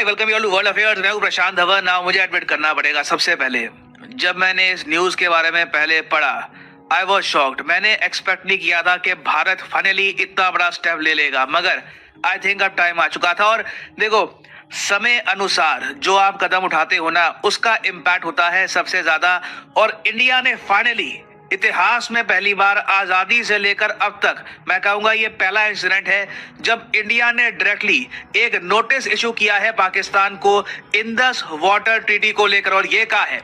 Welcome you to world affairs. मैं हूं Prashant Dhawan. Now मुझे एडमिट करना पड़ेगा सबसे पहले, जब मैंने इस न्यूज के बारे में पहले पढ़ा आई वॉज शॉक्ड। मैंने एक्सपेक्ट नहीं किया था कि भारत फाइनली इतना बड़ा स्टेप ले लेगा, मगर आई थिंक अब टाइम आ चुका था। और देखो, समय अनुसार जो आप कदम उठाते हो ना, उसका इम्पैक्ट होता है सबसे ज्यादा। और इंडिया ने फाइनली इतिहास में पहली बार आजादी से लेकर अब तक, मैं कहूंगा ये पहला इंसिडेंट है जब इंडिया ने डायरेक्टली एक नोटिस इशू किया है पाकिस्तान को इंडस वाटर ट्रीटी को लेकर, और ये कहा है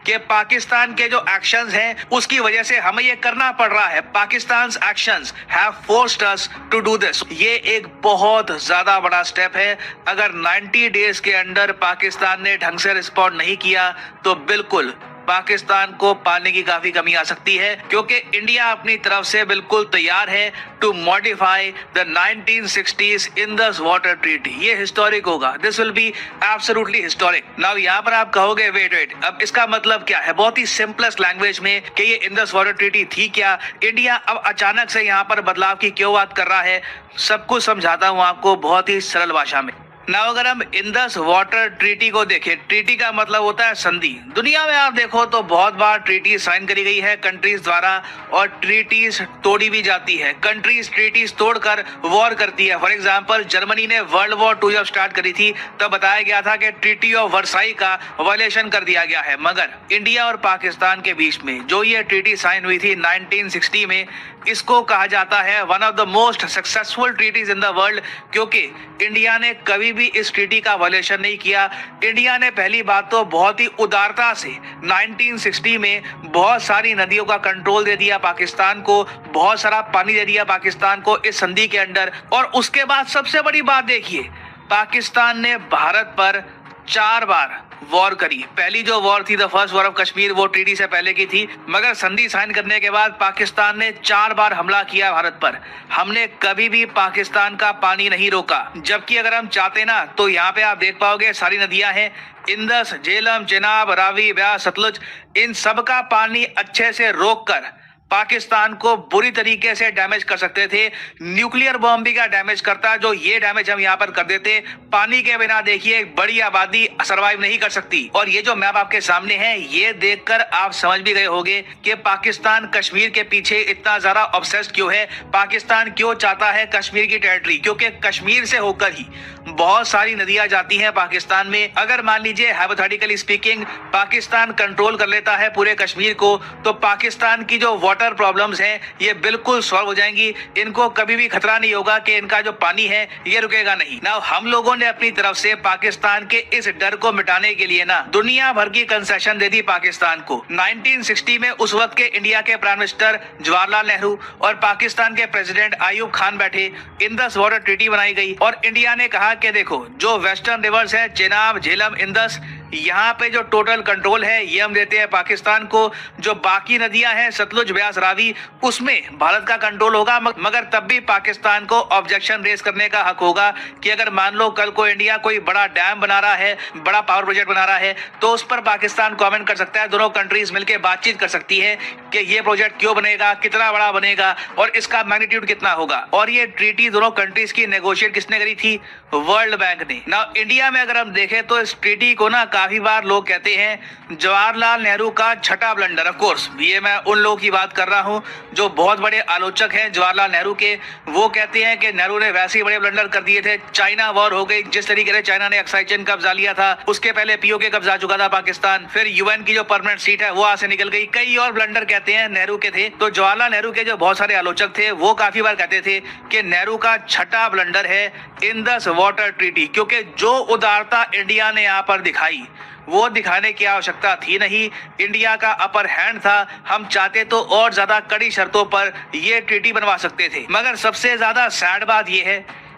कि पाकिस्तान के जो एक्शंस हैं उसकी वजह से हमें ये करना पड़ रहा है। Pakistan actions have forced us to do this. ये एक बहुत ज्यादा बड़ा स्टेप है। अगर 90 डेज के अंदर पाकिस्तान ने ढंग से रिस्पॉन्ड नहीं किया तो बिल्कुल पाकिस्तान को पानी की काफी कमी आ सकती है, क्योंकि इंडिया अपनी तरफ से बिल्कुल तैयार है to modify the 1960s Indus water treaty. ये हिस्टोरिक होगा, this will be absolutely historic. Now यहाँ पर आप कहोगे वेट, अब इसका मतलब क्या है? बहुत ही सिंपलेस्ट लैंग्वेज में कि ये इंडस वाटर ट्रीटी थी क्या, इंडिया अब अचानक से यहाँ पर बदलाव की क्यों बात कर रहा है, सब कुछ समझाता हूँ आपको बहुत ही सरल भाषा में। ना अगर हम इंडस वाटर ट्रीटी को देखें, ट्रीटी का मतलब होता है संधि। दुनिया में आप देखो तो बहुत बार ट्रीटी साइन करी गई है कंट्रीज द्वारा, और ट्रीटीज तोड़ी भी जाती है। कंट्रीज ट्रीटीज तोड़कर वॉर करती है। फॉर एग्जांपल, जर्मनी ने वर्ल्ड वॉर 2 जब स्टार्ट करी थी तब बताया गया था कि ट्रीटी ऑफ वर्साई का वायलेशन कर दिया गया है। मगर इंडिया और पाकिस्तान के बीच में जो ये ट्रीटी साइन हुई थी 1960 में, इसको कहा जाता है one of the most successful treaties in the world, क्योंकि इंडिया ने कभी भी इस ट्रीटी का वायलेशन नहीं किया। इंडिया ने पहली बात तो बहुत ही उदारता से 1960 में बहुत सारी नदियों का कंट्रोल दे दिया पाकिस्तान को, बहुत सारा पानी दे दिया पाकिस्तान को इस संधि के अंदर। और उसके बाद सबसे बड़ी बात देखिए, पाकिस्तान ने भारत पर 4 बार वॉर करी। पहली जो वॉर थी the first war of Kashmir, वो ट्रीटी से पहले की थी, मगर संधि साइन करने के बाद पाकिस्तान ने 4 बार हमला किया भारत पर। हमने कभी भी पाकिस्तान का पानी नहीं रोका, जबकि अगर हम चाहते ना तो यहाँ पे आप देख पाओगे सारी नदियां हैं, इंदस, झेलम, चेनाब, रावी, ब्यास, सतलुज, इन सब का पानी अच्छे से रोक कर पाकिस्तान को बुरी तरीके से डैमेज कर सकते थे। न्यूक्लियर बॉम्ब भी का डैमेज करता, जो ये डैमेज हम यहाँ पर कर देते। पानी के बिना देखिए एक बड़ी आबादी सरवाइव नहीं कर सकती। और ये जो मैप आपके सामने है, ये देखकर आप समझ भी गए होंगे कि पाकिस्तान कश्मीर के पीछे इतना ज्यादा ऑब्सेस्ड क्यों है। पाकिस्तान क्यों चाहता है कश्मीर की टेरिटरी, क्योंकि कश्मीर से होकर ही बहुत सारी नदियां जाती हैं पाकिस्तान में। अगर मान लीजिए हाइपोथेटिकली स्पीकिंग पाकिस्तान कंट्रोल कर लेता है पूरे कश्मीर को, तो पाकिस्तान की जो वाटर प्रॉब्लम्स हैं ये बिल्कुल सॉल्व हो जाएंगी। इनको कभी भी खतरा नहीं होगा कि इनका जो पानी है ये रुकेगा नहीं। ना हम लोगों ने अपनी तरफ से पाकिस्तान के इस डर को मिटाने के लिए ना दुनिया भर की कंसेशन दे दी पाकिस्तान को। 1960 में उस वक्त के इंडिया के प्राइम मिनिस्टर जवाहरलाल नेहरू और पाकिस्तान के प्रेसिडेंट आयूब खान बैठे, इंडस वाटर ट्रीटी बनाई गई। और इंडिया ने कहा कि देखो, जो वेस्टर्न रिवर्स है चेनाब, झेलम, इंडस, यहाँ पे जो टोटल कंट्रोल है ये हम देते हैं पाकिस्तान को। जो बाकी नदियां हैं सतलुज, ब्यास, रावी, उसमें भारत का कंट्रोल होगा। मगर तब भी पाकिस्तान को ऑब्जेक्शन रेज करने का हक होगा कि अगर मान लो कल को इंडिया कोई बड़ा डैम बना रहा है, बड़ा पावर प्रोजेक्ट बना रहा है, तो उस पर पाकिस्तान कमेंट कर सकता है। दोनों कंट्रीज मिलकर बातचीत कर सकती है कि ये प्रोजेक्ट क्यों बनेगा, कितना बड़ा बनेगा और इसका मैग्नीट्यूड कितना होगा। और ये ट्रीटी दोनों कंट्रीज की नेगोशिएट किसने करी थी? वर्ल्ड बैंक ने। ना इंडिया में अगर हम देखें तो इस ट्रीटी को ना काफी बार लोग कहते हैं जवाहरलाल नेहरू का छठा ब्लंडर। ऑफ कोर्स ये मैं उन लोगों की बात कर रहा हूं जो बहुत बड़े आलोचक हैं जवाहरलाल नेहरू के। वो कहते हैं कि नेहरू ने वैसे ही बड़े ब्लंडर कर दिए थे। चाइना वॉर हो गई, जिस तरीके से चाइना ने अक्साई चीन कब्जा लिया था, उसके पहले पीओके कब्जा चुका था पाकिस्तान, फिर यूएन की जो परमानेंट सीट है वो वहां से निकल गई। कई और ब्लंडर कहते हैं नेहरू के थे। तो जवाहरलाल नेहरू के जो बहुत सारे आलोचक थे वो काफी बार कहते थे कि नेहरू का छठा ब्लंडर है इंडस वाटर ट्रीटी, क्योंकि जो उदारता इंडिया ने यहाँ पर दिखाई वो दिखाने की आवश्यकता थी नहीं। इंडिया का अपर हैंड था, हम चाहते तो और ज्यादा कड़ी शर्तों पर ये ट्रीटी बनवा सकते थे। मगर सबसे ज्यादा सैड बात ये है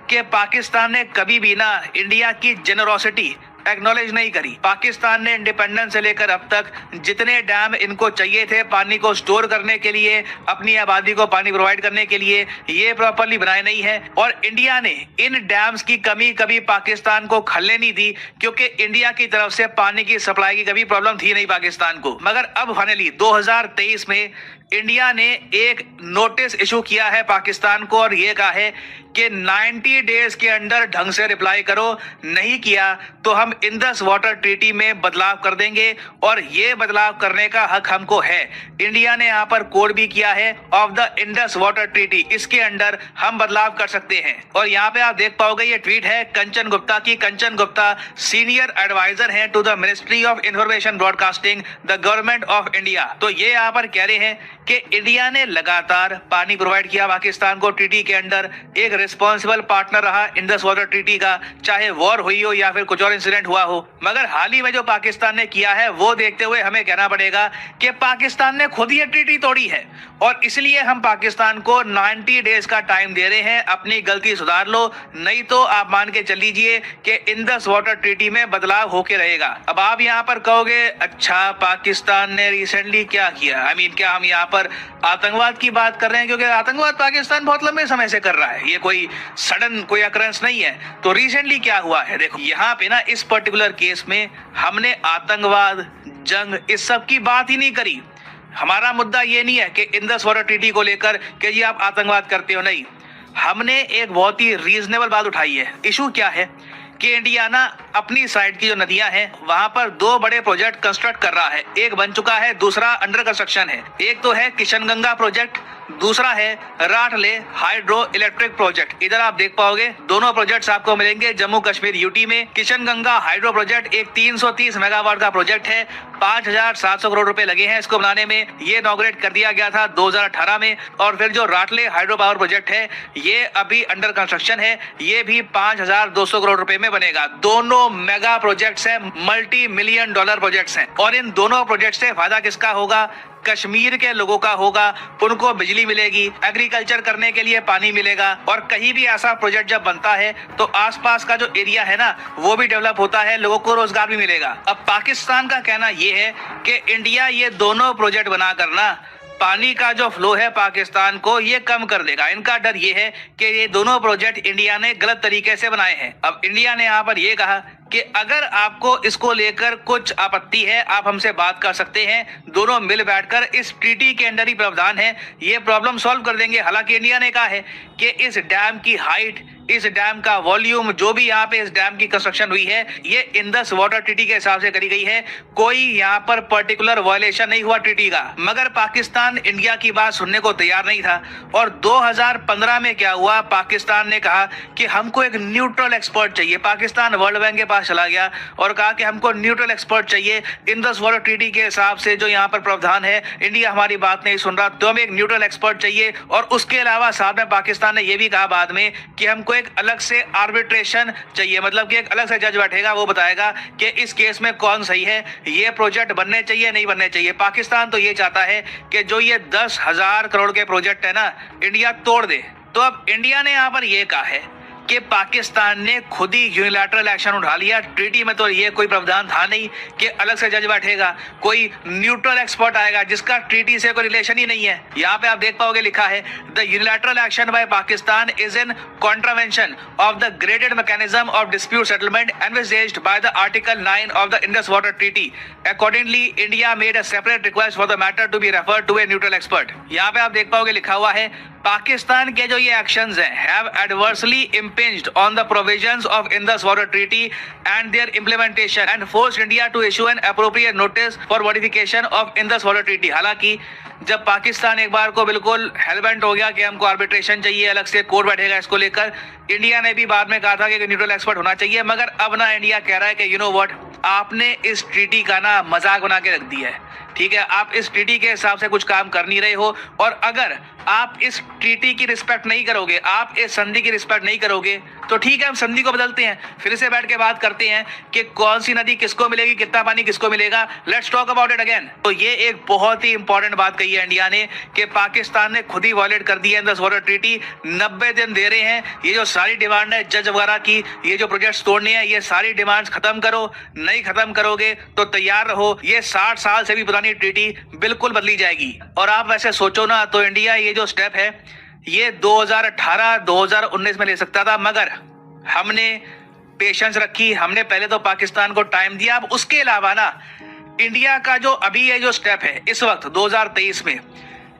कि पाकिस्तान ने कभी भी ना इंडिया की जेनरोसिटी एक्नॉलेज नहीं करी। पाकिस्तान ने इंडिपेंडेंस से लेकर अब तक जितने डैम इनको चाहिए थे पानी को स्टोर करने के लिए, अपनी आबादी को पानी प्रोवाइड करने के लिए, ये प्रॉपर्ली बनाए नहीं है। और इंडिया ने इन डैम्स की कमी कभी पाकिस्तान को खलने नहीं दी, क्योंकि इंडिया की तरफ से पानी की सप्लाई की कभी प्रॉब्लम थी नहीं पाकिस्तान को। मगर अब फाइनली 2023 में इंडिया ने एक नोटिस इशू किया है पाकिस्तान को और ये कहा है कि 90 डेज के अंदर ढंग से रिप्लाई करो, नहीं किया तो हम इंडस वाटर ट्रीटी में बदलाव कर देंगे और ये बदलाव करने का हक हमको है। इंडिया ने यहाँ पर कोड भी किया है of the Indus water treaty, इसके अंदर हम बदलाव कर सकते हैं। और यहाँ पे आप देख पाओगे ये ट्वीट है कंचन गुप्ता की। कंचन गुप्ता सीनियर एडवाइजर हैं to the ministry of information broadcasting, the government of India. तो ये यहाँ पर कह रहे हैं कि इंडिया ने लगातार पानी प्रोवाइड किया पाकिस्तान को ट्रीटी के अंदर, एक रिस्पॉन्सिबल पार्टनर रहा इंडस वाटर ट्रीटी का, चाहे वॉर हुई हो या फिर कुछ और इंसिडेंट हुआ हो। मगर हाल ही में जो पाकिस्तान ने किया है वो देखते हुए हमें कहना पड़ेगा कि पाकिस्तान ने खुद ये ट्रीटी तोड़ी है और इसलिए हम पाकिस्तान को 90 डेज का टाइम दे रहे हैं, अपनी गलती सुधार लो, नहीं तो आप मान के चल लीजिए कि इंडस वाटर ट्रीटी में बदलाव होके रहेगा। अब आप यहाँ पर कहोगे अच्छा पाकिस्तान ने रिसेंटली क्या किया, क्या हम यहाँ पर आतंकवाद की बात कर रहे हैं, क्योंकि आतंकवाद पाकिस्तान बहुत लंबे समय से कर रहा है, ये कोई सडन कोई अकरेंस नहीं है। तो रिसेंटली क्या हुआ है, देखो यहाँ पे ना इस पर्टिकुलर केस में हमने आतंकवाद, जंग, इस सब की बात ही नहीं करी। हमारा मुद्दा ये नहीं है कि इंडस वाटर ट्रीटी को लेकर कि जी आप आतंकवाद करते हो, नहीं। हमने एक बहुत ही रीजनेबल बात उठाई है। इशू क्या है कि इंडिया ना अपनी साइड की जो नदियां हैं वहां पर 2 बड़े प्रोजेक्ट कंस्ट्रक्ट कर रहा है। एक बन चुका है, दूसरा अंडर कंस्ट्रक्शन है। एक तो है किशनगंगा प्रोजेक्ट, दूसरा है राटले हाइड्रो इलेक्ट्रिक प्रोजेक्ट। इधर आप देख पाओगे दोनों प्रोजेक्ट्स आपको मिलेंगे जम्मू कश्मीर यूटी में। किशनगंगा हाइड्रो प्रोजेक्ट एक 330 मेगावाट का प्रोजेक्ट है, 5,700 करोड़ रुपए लगे हैं इसको बनाने में। ये इनॉग्रेट कर दिया गया था 2018 में। और फिर जो राटले हाइड्रो पावर प्रोजेक्ट है ये अभी अंडर कंस्ट्रक्शन है, ये भी 5,200 करोड़ रुपए में बनेगा। दोनों मेगा प्रोजेक्ट्स हैं, मल्टी मिलियन डॉलर प्रोजेक्ट्स हैं। और इन दोनों प्रोजेक्ट से फायदा किसका होगा, कश्मीर के लोगों का होगा। उनको बिजली मिलेगी, एग्रीकल्चर करने के लिए पानी मिलेगा। और कहीं भी ऐसा प्रोजेक्ट जब बनता है तो आसपास का जो एरिया है ना वो भी डेवलप होता है, लोगों को रोजगार भी मिलेगा। अब पाकिस्तान का कहना ये है कि इंडिया ये दोनों प्रोजेक्ट बना करना पानी का जो फ्लो है पाकिस्तान को ये कम कर देगा। इनका डर ये है कि ये दोनों प्रोजेक्ट इंडिया ने गलत तरीके से बनाए हैं। अब इंडिया ने यहाँ पर ये कहा कि अगर आपको इसको लेकर कुछ आपत्ति है आप हमसे बात कर सकते हैं, दोनों मिल बैठकर इस ट्रीटी के अंदर ही प्रावधान है, ये प्रॉब्लम सॉल्व कर देंगे। हालांकि इंडिया ने कहा है कि इस डैम की हाइट, इस डैम का वॉल्यूम, जो भी यहाँ पे इस डैम की कंस्ट्रक्शन हुई है ये इंडस वाटर ट्रीटी के हिसाब से करी गई है, कोई यहाँ पर पर्टिकुलर वायलेशन नहीं हुआ ट्रीटी का। मगर पाकिस्तान इंडिया की बात सुनने को तैयार नहीं था। और 2015 में क्या हुआ, पाकिस्तान ने कहा कि हमको एक न्यूट्रल एक्सपर्ट चाहिए। पाकिस्तान वर्ल्ड बैंक के पास चला गया और कहा कि हमको न्यूट्रल एक्सपर्ट चाहिए इंडस वाटर ट्रीटी के हिसाब से जो यहाँ पर प्रावधान है, इंडिया हमारी बात नहीं सुन रहा, तो हमें एक न्यूट्रल एक्सपर्ट चाहिए। और उसके अलावा साथ में पाकिस्तान ने यह भी कहा बाद में कि हमको एक अलग से आर्बिट्रेशन चाहिए, मतलब कि एक अलग से जज बैठेगा, वो बताएगा कि इस केस में कौन सही है, ये प्रोजेक्ट बनने चाहिए नहीं बनने चाहिए। पाकिस्तान तो ये चाहता है कि जो ये 10,000 करोड़ के प्रोजेक्ट है ना इंडिया तोड़ दे। तो अब इंडिया ने यहाँ पर ये कहा है कि पाकिस्तान ने खुद ही यूनिलैटरल एक्शन उठा लिया। ट्रीटी में तो ये कोई प्रावधान था नहीं कि अलग से जज बैठेगा, कोई न्यूट्रल एक्सपर्ट आएगा जिसका ट्रीटी से कोई रिलेशन ही नहीं है। यहाँ पे आप देख पाओगे लिखा है the unilateral action by Pakistan is in contravention of the graded mechanism of dispute settlement envisaged by the article 9 of the Indus water treaty. Accordingly India made a separate request for the matter to be referred to a neutral expert. यहाँ पे आप देख पाओगे लिखा हुआ है पाकिस्तान के जो ये एक्शंस हैं have adversely impinged on the provisions of Indus Water Treaty and their implementation and forced India to issue an appropriate notice for modification of Indus Water Treaty। हालांकि जब पाकिस्तान एक बार को बिल्कुल हेलबेंट हो गया कि हमको आर्बिट्रेशन चाहिए, अलग से कोर्ट बैठेगा इसको लेकर, इंडिया ने भी बाद में कहा था कि न्यूट्रल एक्सपर्ट होना चाहिए। मगर अब ना इंडिया कह रहा है कि यू नो व्हाट, आपने इस ट्रीटी का ना मजाक बना के रख दिया है, ठीक है, आप इस ट्रीटी के हिसाब से कुछ काम कर नहीं रहे हो। और अगर आप इस ट्रीटी की रिस्पेक्ट नहीं करोगे, आप इस संधि की रिस्पेक्ट नहीं करोगे करोगे? तो ठीक है, हम संधि को बदलते हैं, फिर से बैठ के बात करते हैं कि कौन सी नदी किसको मिलेगी, कितना पानी किसको मिलेगा। Let's talk about it again. तो ये एक बहुत ही इंपॉर्टेंट बात कही है इंडिया ने कि पाकिस्तान ने खुद ही वॉयलेट कर दी है इंडस वाटर ट्रीटी। 90 दिन दे रहे हैं, ये जो सारी डिमांड है जज वगैरह की, ये जो प्रोजेक्ट्स तोड़ने हैं, ये सारी डिमांड्स खत्म करो। नहीं खत्म करोगे तो तैयार रहो, ये 60 साल से भी पुरानी ट्रीटी बिल्कुल बदली जाएगी। और आप वैसे सोचो ना, तो इंडिया ये जो स्टेप है ये 2018-2019 में ले सकता था, मगर हमने पेशेंस रखी, हमने पहले तो पाकिस्तान को टाइम दिया। अब उसके अलावा ना, इंडिया का जो अभी ये जो स्टेप है इस वक्त 2023 में,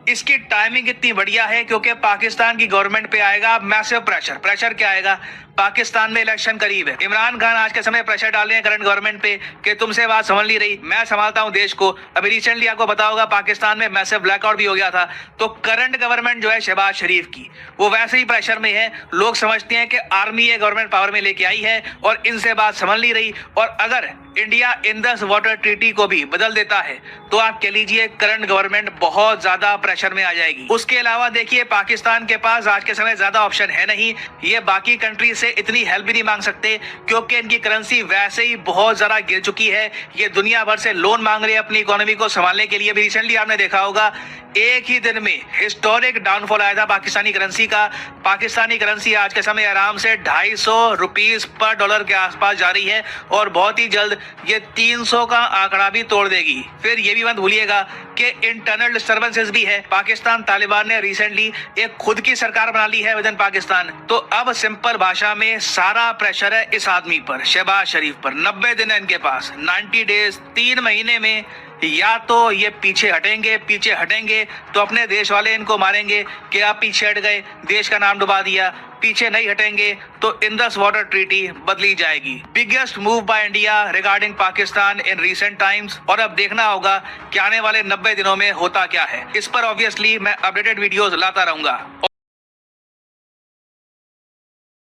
इसकी टाइमिंग इतनी बढ़िया है क्योंकि पाकिस्तान की गवर्नमेंट पे आएगा मैसिव प्रेशर। प्रेशर क्या आएगा? पाकिस्तान में इलेक्शन करीब है। इमरान खान आज के समय प्रेशर डाल रहे हैं करंट गवर्नमेंट पे कि तुमसे बात समझ नहीं रही, मैं संभालता हूं देश को। अभी रिसेंटली आपको पता होगा पाकिस्तान में मैसिव ब्लैकआउट भी हो गया था। तो करंट गवर्नमेंट जो है शहबाज शरीफ की, वो वैसे ही प्रेशर में है। लोग समझते हैं कि आर्मी ये गवर्नमेंट पावर में लेके आई है और इनसे बात समझ नहीं रही। और अगर इंडिया इंडस वाटर ट्रीटी को भी बदल देता है तो आप कह लीजिए करंट गवर्नमेंट बहुत ज्यादा प्रेशर में आ जाएगी। उसके अलावा देखिए, पाकिस्तान के पास आज के समय ज्यादा ऑप्शन है नहीं। ये बाकी कंट्री से इतनी हेल्प भी नहीं मांग सकते क्योंकि इनकी करेंसी वैसे ही बहुत ज्यादा गिर चुकी है। ये दुनिया भर से लोन मांग रहे हैं अपनी इकोनॉमी को संभालने के लिए। भी रिसेंटली आपने देखा होगा, एक ही दिन में हिस्टोरिक डाउनफॉल आया था पाकिस्तानी करेंसी का। पाकिस्तानी करेंसी आज के समय आराम से 250 रुपीस पर डॉलर के आसपास जा रही है और बहुत ही जल्द ये 300 का आंकड़ा भी तोड़ देगी। फिर ये भी मत भूलिएगा कि इंटरनल डिस्टर्बेंसेस भी है। पाकिस्तान तालिबान ने रिसेंटली एक खुद की सरकार बना ली है विद इन पाकिस्तान। तो अब सिंपल भाषा में सारा प्रेशर है इस आदमी पर, शहबाज शरीफ पर। 90 दिन है इनके पास, 90 डेज, 3 महीने में या तो ये पीछे हटेंगे तो अपने देश वाले इनको मारेंगे कि आप पीछे हट गए, देश का नाम डुबा दिया। पीछे नहीं हटेंगे तो इंडस वाटर ट्रीटी बदली जाएगी। Biggest move by India regarding Pakistan in recent times. और अब देखना होगा कि आने वाले 90 दिनों में होता क्या है। इस पर ऑब्वियसली मैं अपडेटेड वीडियोस लाता रहूंगा।